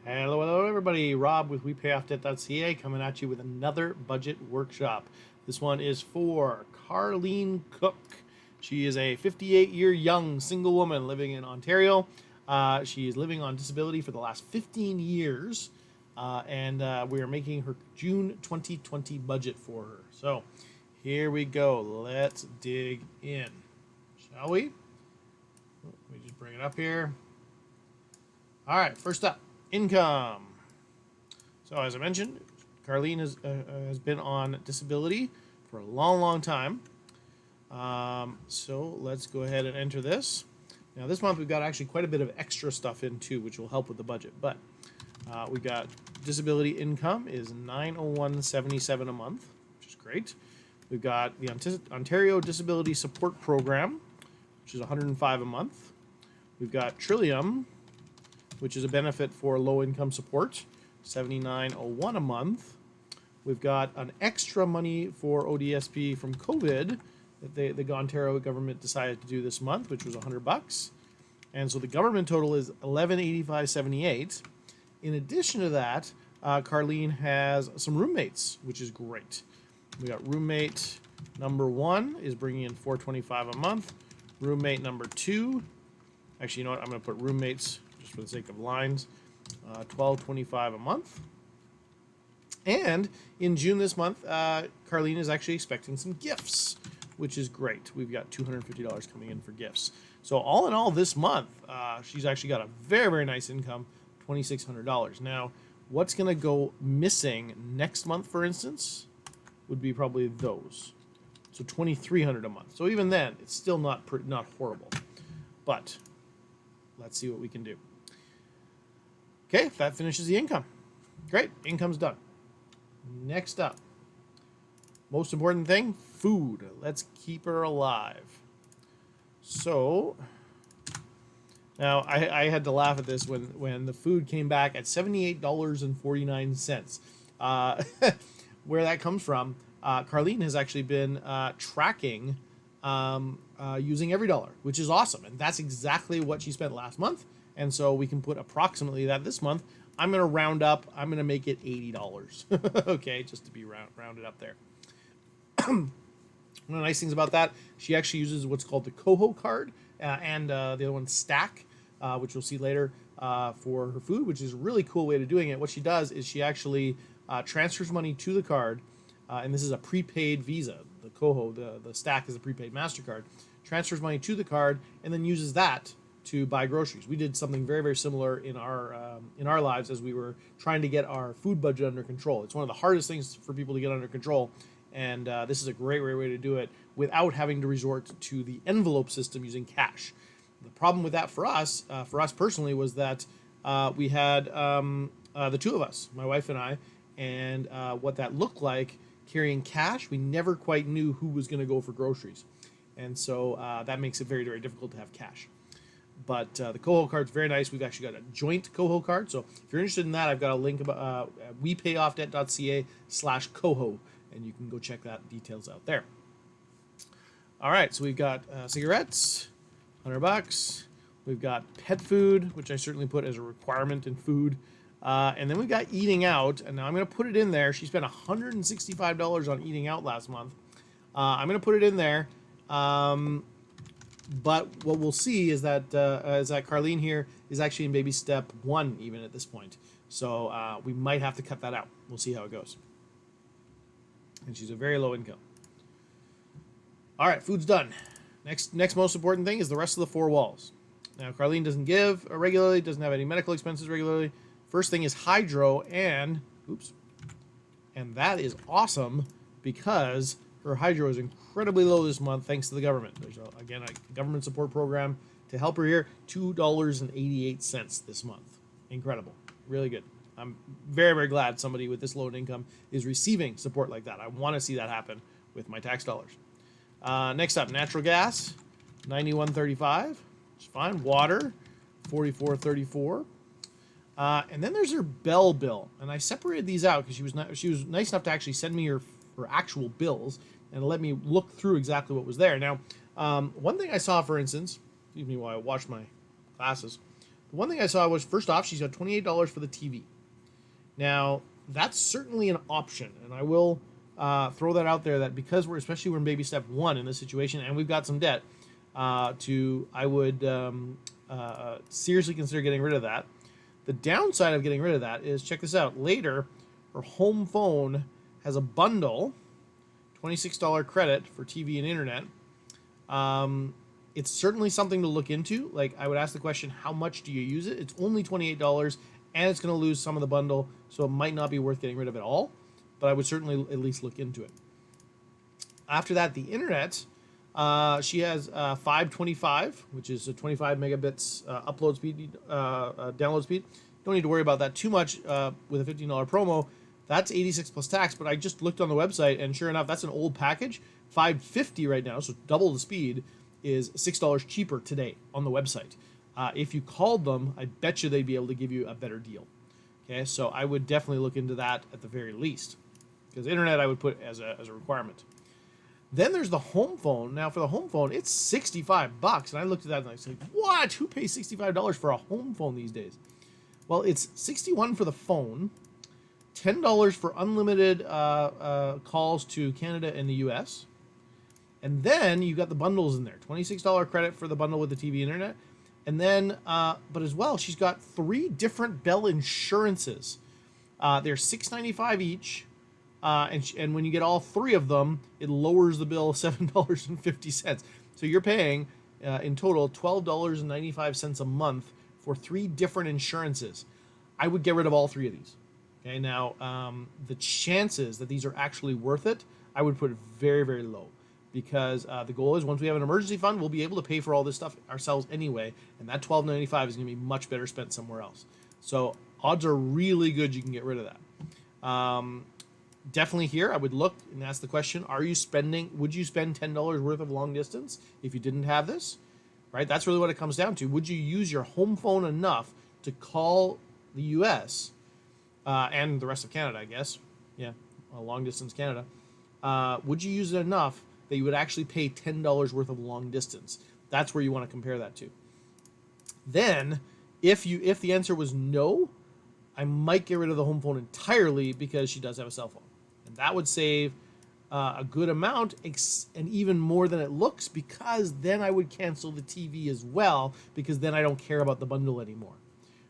Hello, everybody. Rob with WePayOffDebt.ca coming at you with another budget workshop. This one is for Carlene Cook. She is a 58-year young single woman living in Ontario. She is living on disability for the last 15 years, and we are making her June 2020 budget for her. So here we go. Let's dig in, shall we? Let me just bring it up here. All right, first up, income. So as I mentioned, Carlene has been on disability for a long, long time. So let's go ahead and enter this. Now this month we've got actually quite a bit of extra stuff in too, which will help with the budget. But we've got disability income is $901.77 a month, which is great. We've got the Ontario Disability Support Program, which is $105 a month. We've got Trillium, which is a benefit for low-income support, $79.01 a month. We've got an extra money for ODSP from COVID that the Ontario government decided to do this month, which was $100. And so the government total is $1185.78. In addition to that, Carlene has some roommates, which is great. We got roommate number 1 is bringing in $425 a month. Roommate number 2, actually, you know what? I'm going to put roommates just for the sake of lines, $12.25 a month. And in June this month, Carlene is actually expecting some gifts, which is great. We've got $250 coming in for gifts. So all in all, this month, she's actually got a very, very nice income, $2,600. Now, what's going to go missing next month, for instance, would be probably those. So $2,300 a month. So even then, it's still not horrible. But let's see what we can do. Okay, that finishes the income. Great, income's done. Next up, most important thing, food. Let's keep her alive. So, now I had to laugh at this when the food came back at $78.49. Where that comes from, Carlene has actually been tracking using every dollar, which is awesome. And that's exactly what she spent last month. And so we can put approximately that this month. I'm going to round up. I'm going to make it $80. Okay, just to be rounded up there. One of the nice things about that, she actually uses what's called the Coho card and the other one Stack, which we'll see later for her food, which is a really cool way of doing it. What she does is she actually transfers money to the card, and this is a prepaid Visa. The Coho, the Stack is a prepaid MasterCard. Transfers money to the card and then uses that to buy groceries. We did something very, very similar in our lives as we were trying to get our food budget under control. It's one of the hardest things for people to get under control, and this is a great way to do it without having to resort to the envelope system using cash. The problem with that for us personally, was that we had the two of us, my wife and I, and what that looked like carrying cash. We never quite knew who was going to go for groceries, and so that makes it very, very difficult to have cash. But the Coho card's very nice. We've actually got a joint Coho card. So if you're interested in that, I've got a link about WePayOffDebt.ca/Coho, and you can go check that details out there. All right, so we've got cigarettes, $100. We've got pet food, which I certainly put as a requirement in food. And then we've got eating out, and now I'm going to put it in there. She spent $165 on eating out last month. I'm going to put it in there. But what we'll see is that Carlene here is actually in baby step 1 even at this point. So we might have to cut that out. We'll see how it goes. And she's a very low income. All right, food's done. Next most important thing is the rest of the 4 walls. Now, Carlene doesn't give regularly, doesn't have any medical expenses regularly. First thing is hydro, and that is awesome because her hydro is incredibly low this month thanks to the government. There's, again, a government support program to help her here, $2.88 this month. Incredible. Really good. I'm very, very glad somebody with this low income is receiving support like that. I want to see that happen with my tax dollars. Next up, natural gas, $91.35. Which is fine. Water, $44.34. And then there's her Bell bill, and I separated these out because she was nice enough to actually send me her actual bills and let me look through exactly what was there. Now, one thing I saw, for instance, excuse me while I wash my glasses, The one thing I saw was, first off, she's got $28 for the TV. Now, that's certainly an option, and I will throw that out there, that because we're in baby step 1 in this situation, and we've got some debt, I would seriously consider getting rid of that. The downside of getting rid of that is, check this out, later, her home phone has a bundle, $26 credit for TV and internet. It's certainly something to look into. Like, I would ask the question, how much do you use it? It's only $28, and it's going to lose some of the bundle, so it might not be worth getting rid of it all, but I would certainly at least look into it. After that, the internet, she has 525, which is a 25 megabits upload speed, download speed. Don't need to worry about that too much with a $15 promo. That's 86 plus tax, but I just looked on the website, and sure enough, that's an old package. 550 right now, so double the speed, is $6 cheaper today on the website. If you called them, I bet you they'd be able to give you a better deal. Okay, so I would definitely look into that at the very least, because internet I would put as a requirement. Then there's the home phone. Now, for the home phone, it's $65, and I looked at that and I said, "What? Who pays $65 for a home phone these days?" Well, it's $61 for the phone, $10 for unlimited calls to Canada and the U.S., and then you got the bundles in there. $26 credit for the bundle with the TV internet. And then, but as well, she's got 3 different Bell insurances. They're $6.95 each. And when you get all 3 of them, it lowers the bill $7.50. So you're paying, in total, $12.95 a month for 3 different insurances. I would get rid of all 3 of these. Okay, now, the chances that these are actually worth it, I would put very, very low. Because the goal is, once we have an emergency fund, we'll be able to pay for all this stuff ourselves anyway, and that $12.95 is going to be much better spent somewhere else. So odds are really good you can get rid of that. Definitely here, I would look and ask the question, would you spend $10 worth of long distance if you didn't have this? Right? That's really what it comes down to. Would you use your home phone enough to call the U.S. And the rest of Canada, I guess? Yeah, long distance Canada. Would you use it enough that you would actually pay $10 worth of long distance? That's where you want to compare that to. Then, if the answer was no, I might get rid of the home phone entirely, because she does have a cell phone. And that would save a good amount, and even more than it looks, because then I would cancel the TV as well, because then I don't care about the bundle anymore.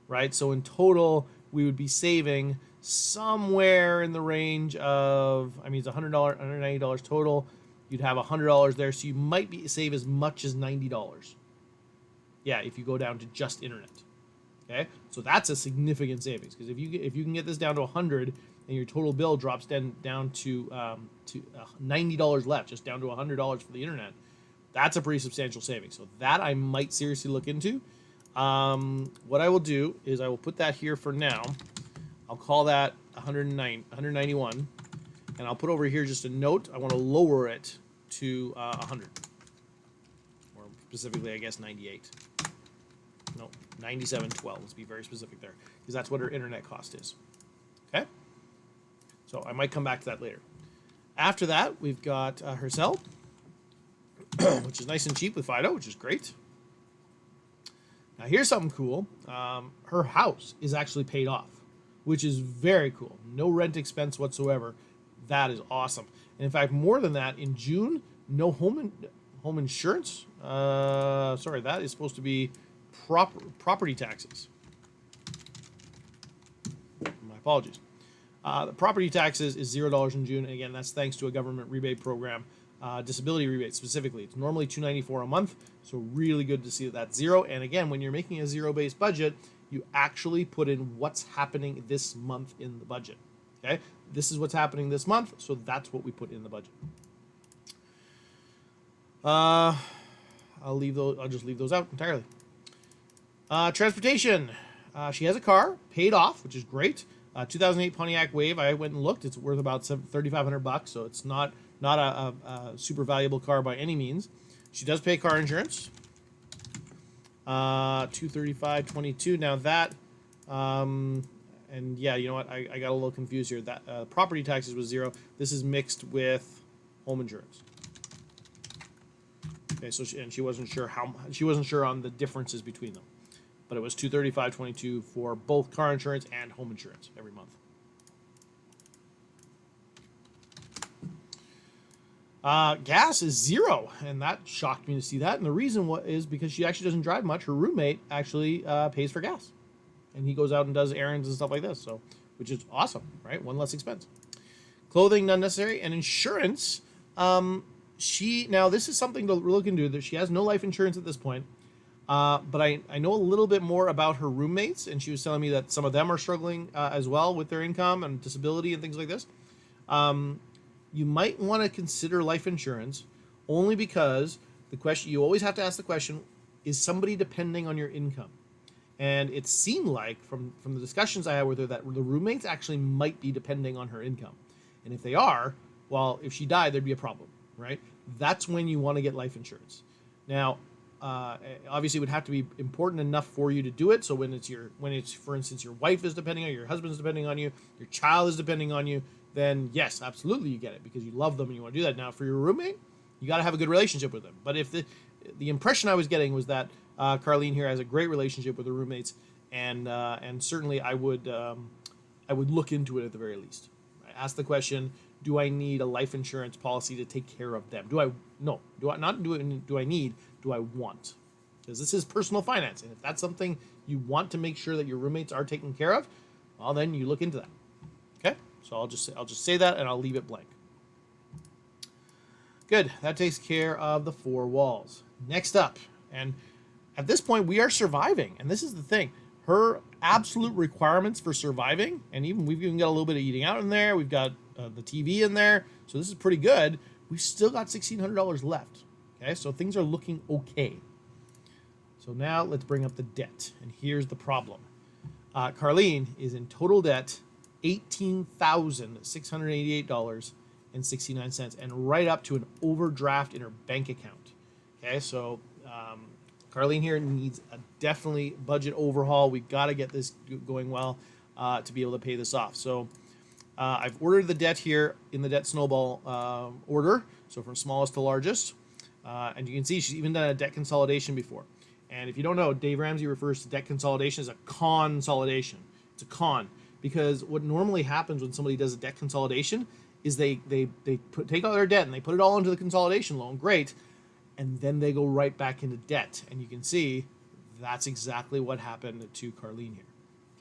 Right? So in total, we would be saving somewhere in the range of, it's $100, $190 total. You'd have $100 there, so you might save as much as $90. Yeah, if you go down to just internet. Okay, so that's a significant savings, because if you can get this down to $100 and your total bill drops down to $90 left, just down to $100 for the internet, that's a pretty substantial savings. So that I might seriously look into. What I will do is I will put that here for now. I'll call that 191. And I'll put over here just a note. I want to lower it to 100. Or specifically, I guess, 98. No, 97.12. Let's be very specific there, because that's what her internet cost is. Okay? So I might come back to that later. After that, we've got her cell, which is nice and cheap with Fido, which is great. Now, here's something cool. Her house is actually paid off, which is very cool. No rent expense whatsoever. That is awesome. And in fact, more than that, in June, no home insurance. That is supposed to be property taxes. My apologies. The property taxes is $0 in June. And again, that's thanks to a government rebate program, disability rebate specifically. It's normally $294 a month, so really good to see that that's 0. And again, when you're making a zero-based budget, you actually put in what's happening this month in the budget. Okay, this is what's happening this month, so that's what we put in the budget. I'll just leave those out entirely. Transportation. She has a car paid off, which is great. 2008 Pontiac Wave. I went and looked. It's worth about $3,500, so it's not a super valuable car by any means. She does pay car insurance. $235.22. Now that. And yeah, you know what? I got a little confused here. That property taxes was 0. This is mixed with home insurance. Okay, so she wasn't sure on the differences between them. but it was $235.22 for both car insurance and home insurance every month. Gas is zero, and that shocked me to see that. And the reason is because she actually doesn't drive much. Her roommate actually pays for gas, and he goes out and does errands and stuff like this. So, which is awesome, right? One less expense. Clothing none necessary, and insurance. Now this is something to look into. That she has no life insurance at this point. But I know a little bit more about her roommates, and she was telling me that some of them are struggling as well with their income and disability and things like this. You might want to consider life insurance only because the question you always have to ask the question, is somebody depending on your income? And it seemed like from the discussions I had with her that the roommates actually might be depending on her income. And if they are, well, if she died, there'd be a problem, right? That's when you want to get life insurance. Now, obviously it would have to be important enough for you to do it. So when it's for instance your wife is depending on you, your husband's depending on you, your child is depending on you, then yes, absolutely you get it because you love them and you want to do that. Now for your roommate, you got to have a good relationship with them. But if the impression I was getting was that Carlene here has a great relationship with her roommates, and certainly I would look into it at the very least. I ask the question: do I need a life insurance policy to take care of them? Do I need? Do I want? Because this is personal finance, and if that's something you want to make sure that your roommates are taken care of, well, then you look into that. Okay, so I'll just say that, and I'll leave it blank. Good, that takes care of the four walls. Next up, and at this point we are surviving, and this is the thing: her absolute requirements for surviving, and we've even got a little bit of eating out in there. We've got the TV in there, so this is pretty good. We've still got $1,600 left. Okay, so things are looking okay. So now let's bring up the debt. And here's the problem. Carlene is in total debt $18,688.69, and right up to an overdraft in her bank account. Okay, so Carlene here needs a definitely budget overhaul. We've got to get this going well to be able to pay this off. So I've ordered the debt here in the debt snowball order, so from smallest to largest. And you can see she's even done a debt consolidation before. And if you don't know, Dave Ramsey refers to debt consolidation as a consolidation. It's a con, because what normally happens when somebody does a debt consolidation is they take all their debt and they put it all into the consolidation loan. Great. And then they go right back into debt. And you can see that's exactly what happened to Carlene here.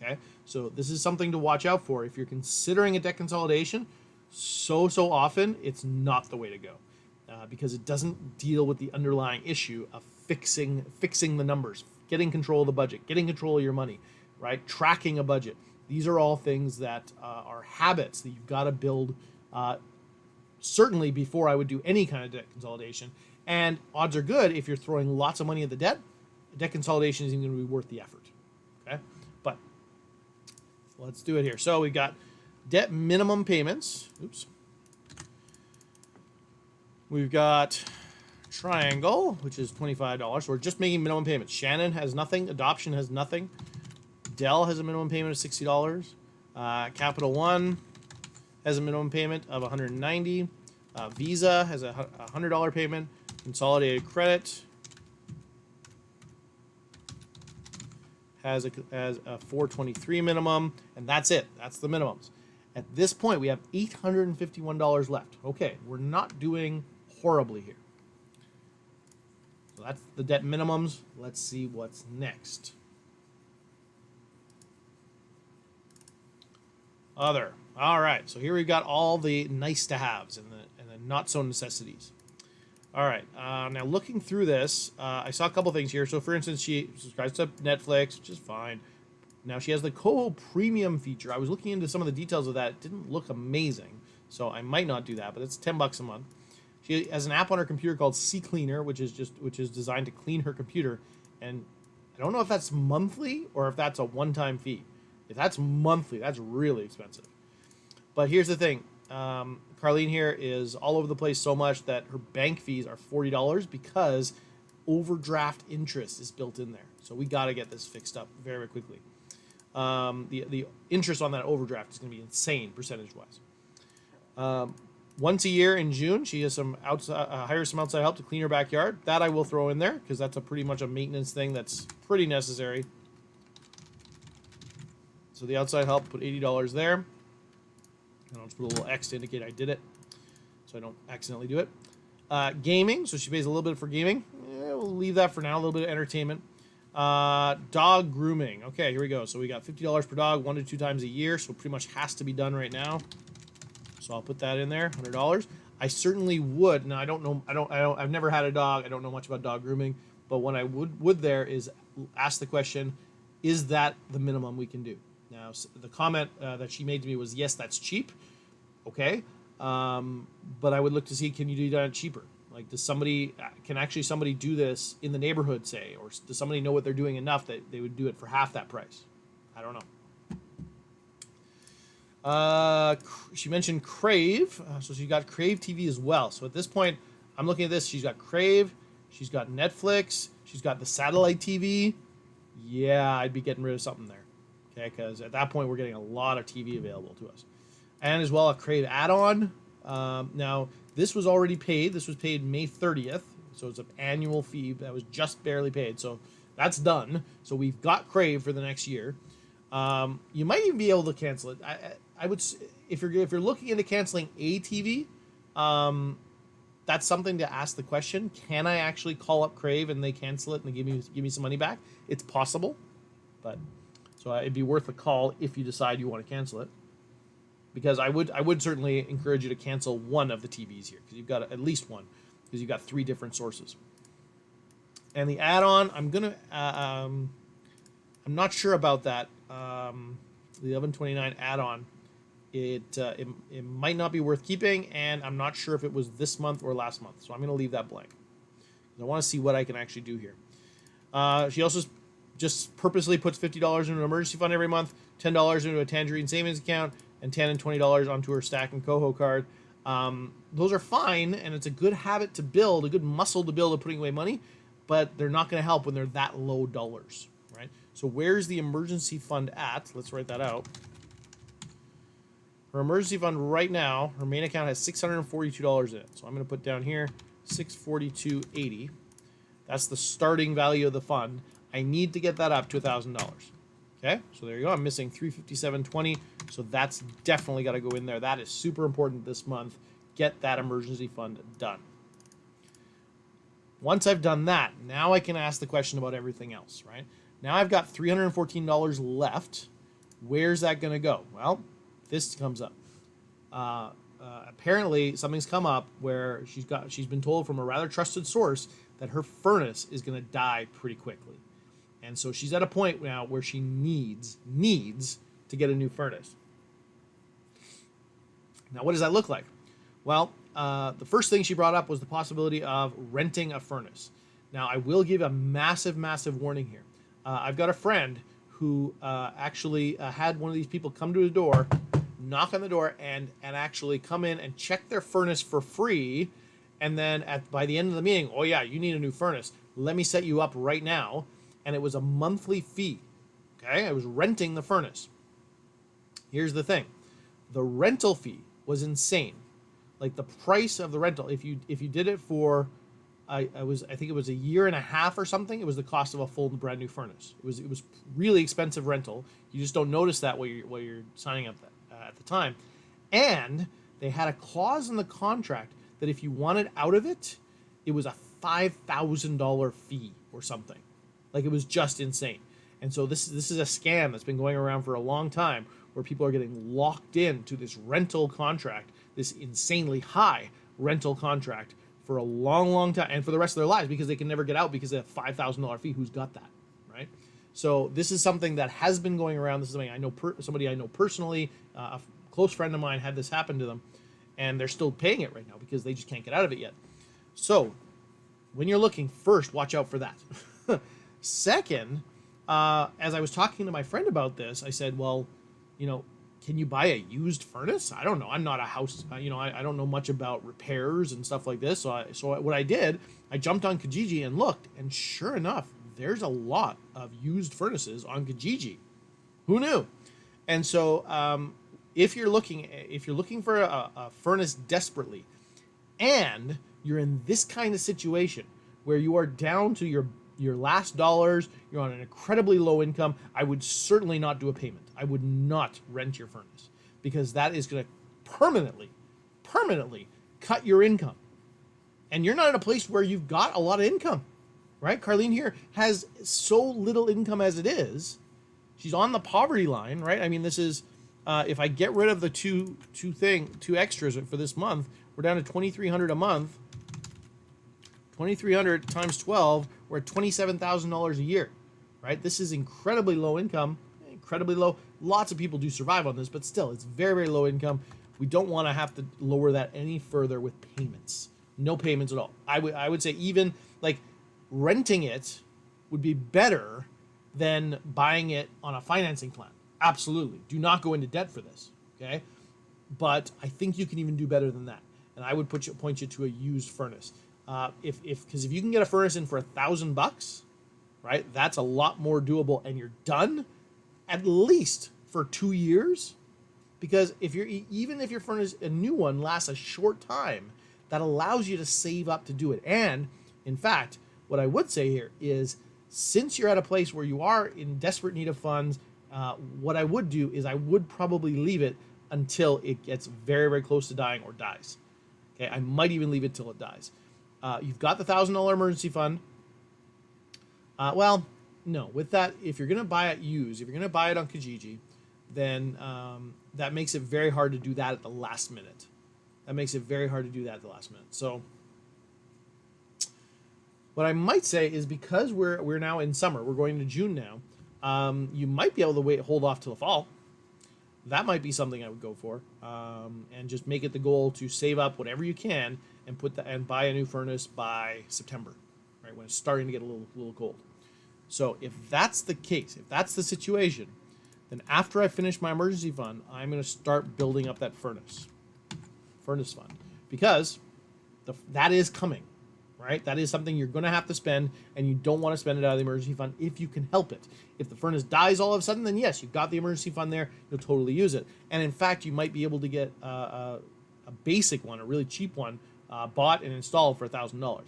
Okay, so this is something to watch out for. If you're considering a debt consolidation, so often it's not the way to go. Because it doesn't deal with the underlying issue of fixing the numbers, getting control of the budget, getting control of your money, right? Tracking a budget. These are all things that are habits that you've got to build, certainly before I would do any kind of debt consolidation. And odds are good, if you're throwing lots of money at the debt consolidation isn't going to be worth the effort. Okay, but let's do it here. So we've got debt minimum payments. Oops. We've got Triangle, which is $25. So we're just making minimum payments. Shannon has nothing. Adoption has nothing. Dell has a minimum payment of $60. Capital One has a minimum payment of $190. Visa has a $100 payment. Consolidated Credit has a $423 minimum, and that's it. That's the minimums. At this point, we have $851 left. Okay, we're not doing horribly here. So that's the debt minimums. Let's see what's next. Other. All right, so here we've got all the nice to haves and the not so necessities. All right, now looking through this, I saw a couple things here. So for instance, she subscribes to Netflix, which is fine. Now she has the Koho Premium feature. I was looking into some of the details of that. It didn't look amazing, so I might not do that, but it's $10 a month. She has an app on her computer called CCleaner, which is designed to clean her computer. And I don't know if that's monthly or if that's a one-time fee. If that's monthly, that's really expensive. But here's the thing. Carlene here is all over the place so much that her bank fees are $40 because overdraft interest is built in there. So we got to get this fixed up very, very quickly. The interest on that overdraft is going to be insane percentage-wise. Once a year in June, she has hires some outside help to clean her backyard. That I will throw in there because that's pretty much a maintenance thing that's pretty necessary. So the outside help, put $80 there. And I'll just put a little X to indicate I did it, so I don't accidentally do it. Gaming, so she pays a little bit for gaming. We'll leave that for now, a little bit of entertainment. Dog grooming. Okay, here we go. So we got $50 per dog, 1 to 2 times a year, so it pretty much has to be done right now. So I'll put that in there, $100. I certainly would. Now I don't know. I've never had a dog. I don't know much about dog grooming. But what I would there is ask the question: is that the minimum we can do? Now the comment that she made to me was, yes, that's cheap. Okay, but I would look to see, can you do that cheaper? Like, can somebody do this in the neighborhood, say, or does somebody know what they're doing enough that they would do it for half that price? I don't know. She mentioned Crave, so she got Crave TV as well. So at this point, I'm looking at this. She's got Crave, she's got Netflix, she's got the satellite TV. Yeah, I'd be getting rid of something there, okay? Because at that point, we're getting a lot of TV available to us, and as well a Crave add-on. Now this was already paid. This was paid May 30th, so it's an annual fee that was just barely paid. So that's done. So we've got Crave for the next year. You might even be able to cancel it. I would, if you're looking into canceling a TV, that's something to ask the question: can I actually call up Crave and they cancel it and they give me some money back? It's possible, but so it'd be worth a call if you decide you want to cancel it, because I would certainly encourage you to cancel one of the TVs here, because you've got at least one, because you've got 3 different sources. And the add-on, I'm not sure about that. The 1129 add-on, it might not be worth keeping, and I'm not sure if it was this month or last month, so I'm going to leave that blank. I want to see what I can actually do here. She also just purposely puts $50 into an emergency fund every month, $10 into a Tangerine savings account, and $10 and $20 onto her Stack and Coho card. Those are fine, and it's a good habit to build, a good muscle to build of putting away money, but they're not going to help when they're that low dollars, right? So where's the emergency fund at? Let's write that out. Her emergency fund right now, her main account has $642 in it. So I'm going to put down here $642.80. That's the starting value of the fund. I need to get that up to $1,000. Okay, so there you go. I'm missing $357.20. So that's definitely got to go in there. That is super important this month. Get that emergency fund done. Once I've done that, now I can ask the question about everything else, right? Now I've got $314 left. Where's that going to go? Well, this comes up. Apparently, something's come up where she's been told from a rather trusted source that her furnace is going to die pretty quickly. And so she's at a point now where she needs to get a new furnace. Now, what does that look like? Well, the first thing she brought up was the possibility of renting a furnace. Now, I will give a massive, massive warning here. I've got a friend who actually had one of these people come to his door, knock on the door, and actually come in and check their furnace for free. And then by the end of the meeting, oh yeah, you need a new furnace. Let me set you up right now. And it was a monthly fee. Okay, I was renting the furnace. Here's the thing. The rental fee was insane. Like the price of the rental, if you did it for I think it was a year and a half or something, it was the cost of a full brand new furnace. It was really expensive rental. You just don't notice that while you're signing up at the time. And they had a clause in the contract that if you wanted out of it, it was a $5,000 fee or something. Like, it was just insane. And so this is a scam that's been going around for a long time, where people are getting locked into this rental contract, this insanely high rental contract for a long, long time, and for the rest of their lives, because they can never get out because of a $5,000 fee. Who's got that, right? So this is something that has been going around. This is something I know, somebody I know personally. A close friend of mine had this happen to them, and they're still paying it right now because they just can't get out of it yet. So when you're looking, first, watch out for that. Second, as I was talking to my friend about this, I said, well, can you buy a used furnace? I don't know. I'm not a house, I don't know much about repairs and stuff like this. So what I did, I jumped on Kijiji and looked, and sure enough, there's a lot of used furnaces on Kijiji. Who knew? And so if you're looking for a furnace desperately, and you're in this kind of situation where you are down to your your last dollars, you're on an incredibly low income, I would certainly not do a payment. I would not rent your furnace, because that is going to permanently cut your income. And you're not in a place where you've got a lot of income, right? Carlene here has so little income as it is. She's on the poverty line, right? I mean, this is, if I get rid of the two extras for this month, we're down to $2,300 a month. 2,300 times 12, we're at $27,000 a year, right? This is incredibly low income, incredibly low. Lots of people do survive on this, but still, it's very, very low income. We don't want to have to lower that any further with payments. No payments at all. I would say even like renting it would be better than buying it on a financing plan. Absolutely. Do not go into debt for this, okay? But I think you can even do better than that. And I would point you to a used furnace. Because if you can get a furnace in for $1,000, right, that's a lot more doable, and you're done at least for 2 years. Because even if your furnace, a new one, lasts a short time, that allows you to save up to do it. And in fact, what I would say here is, since you're at a place where you are in desperate need of funds, what I would do is I would probably leave it until it gets very, very close to dying or dies. Okay, I might even leave it till it dies. You've got the $1,000 emergency fund. Well, no, with that, if you're going to buy it used, if you're going to buy it on Kijiji, then that makes it very hard to do that at the last minute. So what I might say is, because we're now in summer, we're going to June now, you might be able to hold off till the fall. That might be something I would go for, and just make it the goal to save up whatever you can and buy a new furnace by September, right, when it's starting to get a little cold. So if that's the case, if that's the situation, then after I finish my emergency fund, I'm going to start building up that furnace fund, because that is coming, right? That is something you're going to have to spend, and you don't want to spend it out of the emergency fund if you can help it. If the furnace dies all of a sudden, then yes, you've got the emergency fund there. You'll totally use it. And in fact, you might be able to get a basic one, a really cheap one, bought and installed for $1,000.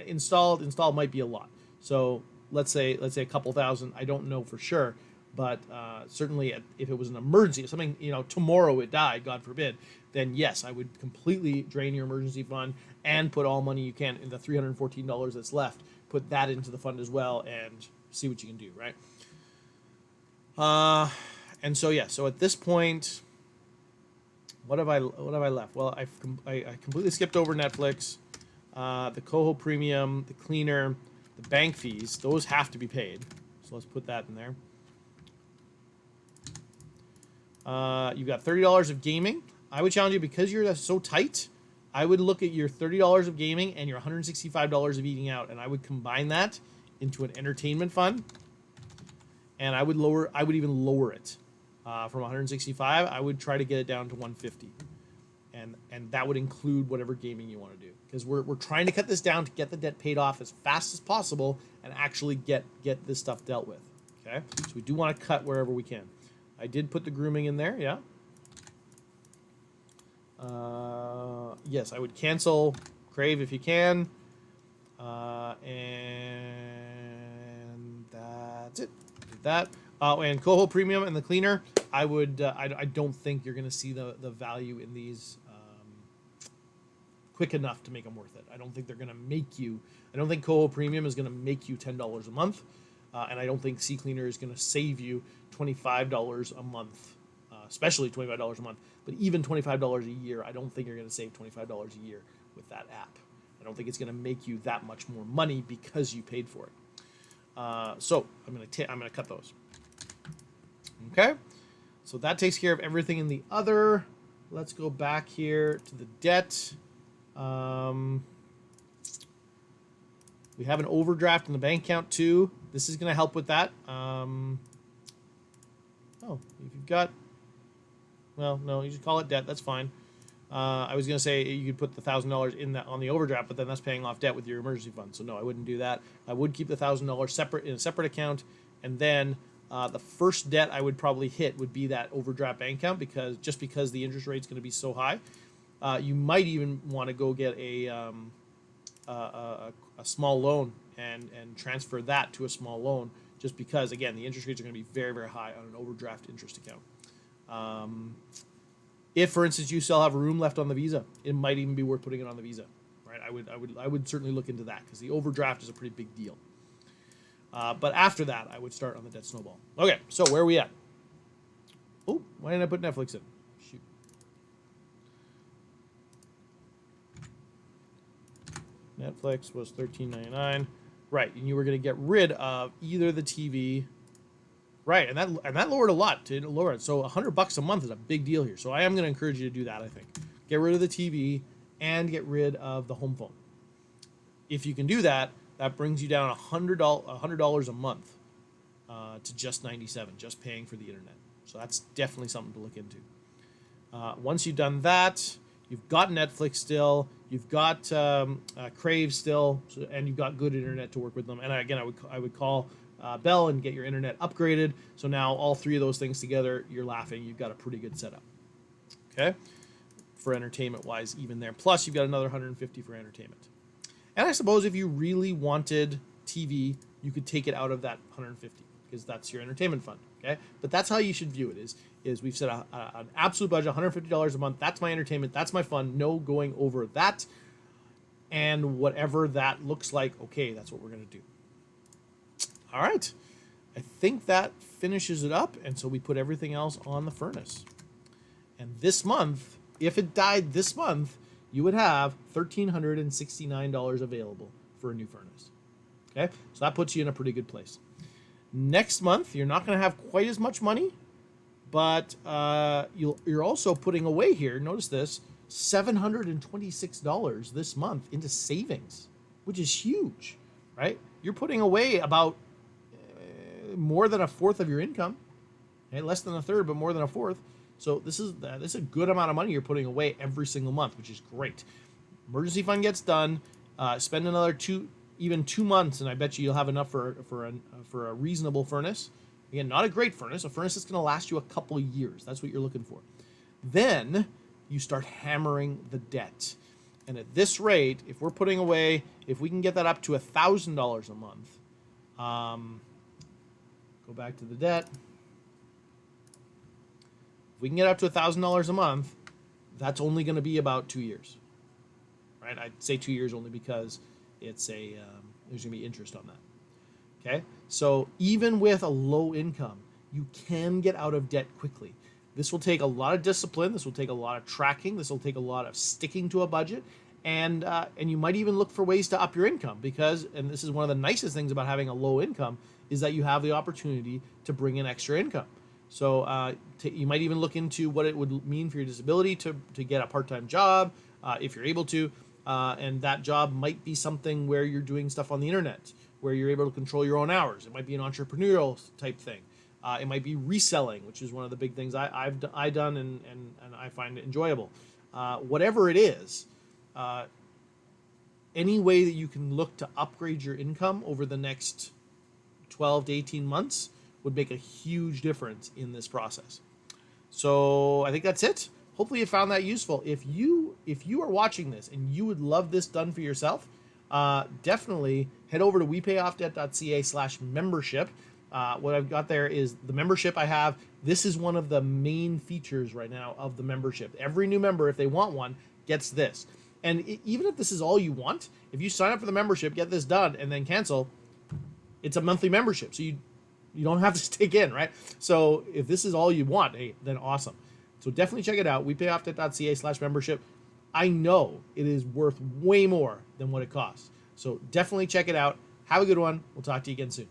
Installed might be a lot. So let's say a couple thousand. I don't know for sure, but certainly if it was an emergency, if something, tomorrow it died, God forbid, then yes, I would completely drain your emergency fund and put all money you can in the $314 that's left. Put that into the fund as well and see what you can do, right? And so yeah, so at this point, what have I left? Well, I completely skipped over Netflix, the Coho Premium, the cleaner, the bank fees. Those have to be paid, so let's put that in there. You've got $30 of gaming. I would challenge you, because you're so tight, I would look at your $30 of gaming and your $165 of eating out, and I would combine that into an entertainment fund, and I would even lower it from 165. I would try to get it down to 150, and that would include whatever gaming you want to do, because we're trying to cut this down to get the debt paid off as fast as possible and actually get this stuff dealt with. Okay, so we do want to cut wherever we can. I did put the grooming in there, yeah. Yes, I would cancel Crave if you can. And that's it. Did that. And Coho Premium and the cleaner, I would. I don't think you're going to see the value in these quick enough to make them worth it. I don't think they're going to make you. I don't think Coho Premium is going to make you $10 a month, and I don't think Sea Cleaner is going to save you $25 a month, especially $25 a month. But even $25 a year, I don't think you're going to save $25 a year with that app. I don't think it's going to make you that much more money because you paid for it. So I'm going to cut those. Okay, so that takes care of everything in the other. Let's go back here to the debt. We have an overdraft in the bank account too. This is going to help with that. Oh, if you've got, well, no, you should call it debt. That's fine. I was going to say you could put the $1,000 in that on the overdraft, but then that's paying off debt with your emergency fund. So no, I wouldn't do that. I would keep the $1,000 separate in a separate account, and then the first debt I would probably hit would be that overdraft bank account, because the interest rate is going to be so high. You might even want to go get a small loan and transfer that to a small loan, just because, again, the interest rates are going to be very, very high on an overdraft interest account. If, for instance, you still have room left on the Visa, it might even be worth putting it on the Visa, right? I would certainly look into that, because the overdraft is a pretty big deal. But after that, I would start on the debt snowball. Okay, so where are we at? Oh, why didn't I put Netflix in? Shoot. Netflix was $13.99. Right, and you were going to get rid of either the TV, right? And that lowered a lot to lower it. So $100 a month is a big deal here. So I am going to encourage you to do that. I think get rid of the TV and get rid of the home phone. If you can do that, that brings you down $100 a month to just $97, just paying for the internet. So that's definitely something to look into. Once you've done that, you've got Netflix still, you've got Crave still, and you've got good internet to work with them. And again, I would call Bell and get your internet upgraded. So now all three of those things together, you're laughing. You've got a pretty good setup. Okay, for entertainment-wise, even there. Plus, you've got another $150 for entertainment. And I suppose if you really wanted TV, you could take it out of that $150 because that's your entertainment fund. Okay, but that's how you should view it. Is we've set an absolute budget, $150 a month. That's my entertainment. That's my fund. No going over that. And whatever that looks like, okay, that's what we're going to do. All right. I think that finishes it up. And so we put everything else on the furnace. And this month, if it died this month, you would have $1,369 available for a new furnace. Okay, so that puts you in a pretty good place. Next month, you're not going to have quite as much money, but you're also putting away here, notice this, $726 this month into savings, which is huge, right? You're putting away about more than a fourth of your income, okay? Less than a third, but more than a fourth. So this is a good amount of money you're putting away every single month, which is great. Emergency fund gets done. Spend another 2 months, and I bet you'll have enough for a reasonable furnace. Again, not a great furnace, a furnace that's going to last you a couple of years. That's what you're looking for. Then you start hammering the debt. And at this rate, if we're putting away, if we can get that up to $1,000 a month, go back to the debt. If we can get up to $1,000 a month, that's only going to be about 2 years, right? I'd say 2 years only because it's there's going to be interest on that. Okay, so even with a low income, you can get out of debt quickly. This will take a lot of discipline. This will take a lot of tracking. This will take a lot of sticking to a budget, and you might even look for ways to up your income because, and this is one of the nicest things about having a low income, is that you have the opportunity to bring in extra income. So you might even look into what it would mean for your disability to get a part-time job if you're able to, and that job might be something where you're doing stuff on the internet, where you're able to control your own hours. It might be an entrepreneurial type thing. It might be reselling, which is one of the big things I've done and I find it enjoyable. Whatever it is, any way that you can look to upgrade your income over the next 12 to 18 months would make a huge difference in this process. So I think that's it. Hopefully you found that useful. If you are watching this and you would love this done for yourself, definitely head over to wepayoffdebt.ca/membership. What I've got there is the membership I have. This is one of the main features right now of the membership. Every new member, if they want one, gets this. And even if this is all you want, if you sign up for the membership, get this done, and then cancel, it's a monthly membership. So you don't have to stick in, right? So if this is all you want, hey, then awesome. So definitely check it out. wepayoffdebt.ca/membership. I know it is worth way more than what it costs. So definitely check it out. Have a good one. We'll talk to you again soon.